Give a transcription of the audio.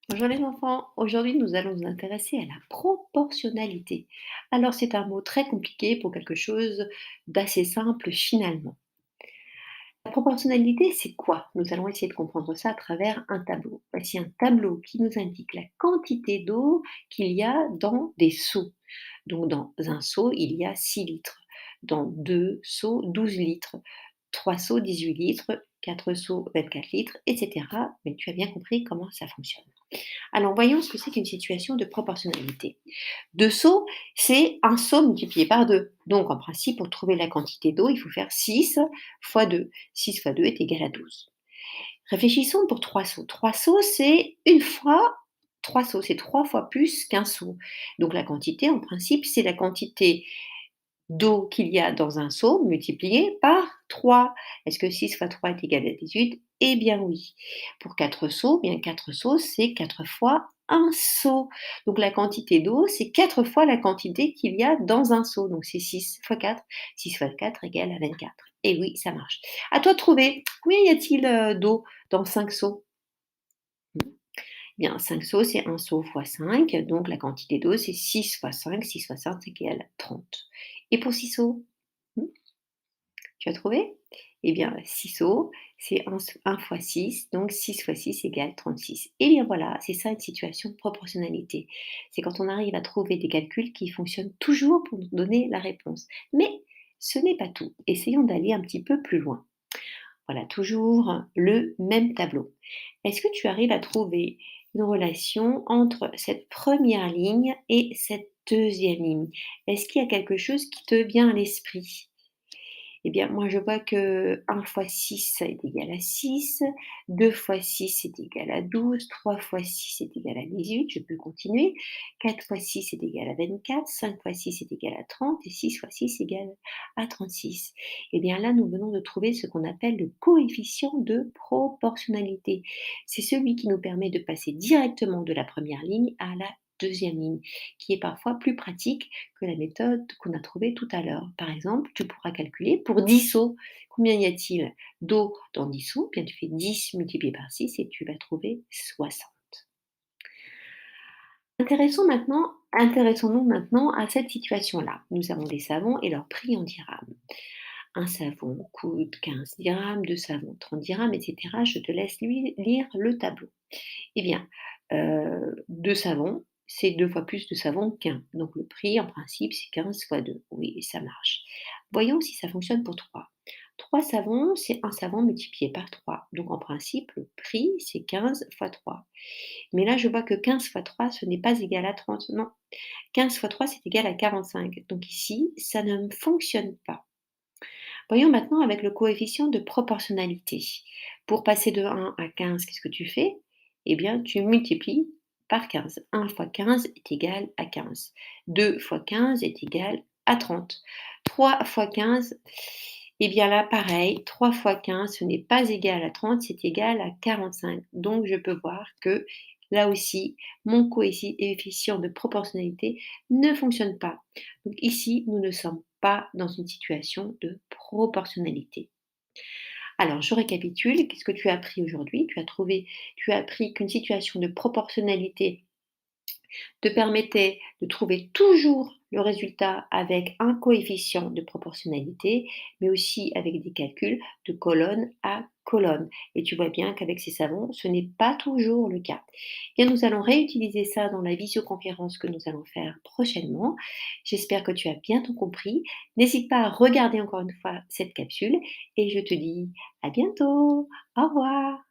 Bonjour les enfants, aujourd'hui nous allons nous intéresser à la proportionnalité. Alors c'est un mot très compliqué pour quelque chose d'assez simple finalement. La proportionnalité c'est quoi? Nous allons essayer de comprendre ça à travers un tableau. Voici un tableau qui nous indique la quantité d'eau qu'il y a dans des seaux. Donc dans un seau il y a 6 litres, dans deux seaux 12 litres, 3 seaux 18 litres, 4 seaux 24 litres, etc. Mais tu as bien compris comment ça fonctionne. Alors, voyons ce que c'est qu'une situation de proportionnalité. 2 seaux, c'est un seau multiplié par 2. Donc, en principe, pour trouver la quantité d'eau, il faut faire 6 fois 2. 6 fois 2 est égal à 12. Réfléchissons pour 3 seaux. 3 seaux, c'est une fois 3 seaux, c'est 3 fois plus qu'un seau. Donc, la quantité, en principe, c'est la quantité d'eau qu'il y a dans un seau multiplié par 3. Est-ce que 6 fois 3 est égal à 18? Eh bien oui. Pour 4 seaux, bien 4 seaux, c'est 4 fois un seau. Donc la quantité d'eau, c'est 4 fois la quantité qu'il y a dans un seau. Donc c'est 6 fois 4. 6 fois 4 égale à 24. Et oui, ça marche. À toi de trouver. Combien y a-t-il d'eau dans 5 seaux? Bien, 5 seaux, c'est un seau fois 5. Donc la quantité d'eau, c'est 6 fois 5. 6 fois 5 égale à 30. Et pour 6 seaux? Hmm, Tu as trouvé? Eh bien, 6 seaux, c'est un fois 6, donc 6 fois 6 égale 36. Et bien voilà, c'est ça une situation de proportionnalité. C'est quand on arrive à trouver des calculs qui fonctionnent toujours pour nous donner la réponse. Mais ce n'est pas tout. Essayons d'aller un petit peu plus loin. Voilà, toujours le même tableau. Est-ce que tu arrives à trouver une relation entre cette première ligne et cette deuxième ligne? Est-ce qu'il y a quelque chose qui te vient à l'esprit? Eh bien, moi, je vois que 1 fois 6 est égal à 6, 2 fois 6 est égal à 12, 3 fois 6 est égal à 18, je peux continuer, 4 fois 6 est égal à 24, 5 fois 6 est égal à 30 et 6 fois 6 égale à 36. Eh bien, là, nous venons de trouver ce qu'on appelle le coefficient de proportionnalité. C'est celui qui nous permet de passer directement de la première ligne à la deuxième ligne, qui est parfois plus pratique que la méthode qu'on a trouvée tout à l'heure. Par exemple, tu pourras calculer pour 10 seaux. Combien y a-t-il d'eau dans 10 seaux? Bien, tu fais 10 multiplié par 6 et tu vas trouver 60. Intéressons-nous maintenant à cette situation-là. Nous avons des savons et leur prix en dirhams. Un savon coûte 15 dirhams, deux savons 30 dirhams, etc. Je te laisse lire le tableau. Eh bien, 2 savons, c'est 2 fois plus de savon qu'un. Donc le prix, en principe, c'est 15 fois 2. Oui, ça marche. Voyons si ça fonctionne pour 3. 3 savons, c'est un savon multiplié par 3. Donc en principe, le prix, c'est 15 fois 3. Mais là, je vois que 15 fois 3, ce n'est pas égal à 30. Non, 15 fois 3, c'est égal à 45. Donc ici, ça ne fonctionne pas. Voyons maintenant avec le coefficient de proportionnalité. Pour passer de 1 à 15, qu'est-ce que tu fais? Eh bien, tu multiplies par 15. 1 fois 15 est égal à 15. 2 fois 15 est égal à 30. 3 fois 15, eh bien là, pareil, 3 fois 15, ce n'est pas égal à 30, c'est égal à 45. Donc, je peux voir que là aussi, mon coefficient de proportionnalité ne fonctionne pas. Donc ici, nous ne sommes pas dans une situation de proportionnalité. Alors, je récapitule. Qu'est-ce que tu as appris aujourd'hui? Tu as appris qu'une situation de proportionnalité te permettait de trouver toujours le résultat avec un coefficient de proportionnalité, mais aussi avec des calculs de colonne à colonne. Et tu vois bien qu'avec ces savons, ce n'est pas toujours le cas. Bien, nous allons réutiliser ça dans la visioconférence que nous allons faire prochainement. J'espère que tu as bien tout compris. N'hésite pas à regarder encore une fois cette capsule et je te dis à bientôt. Au revoir.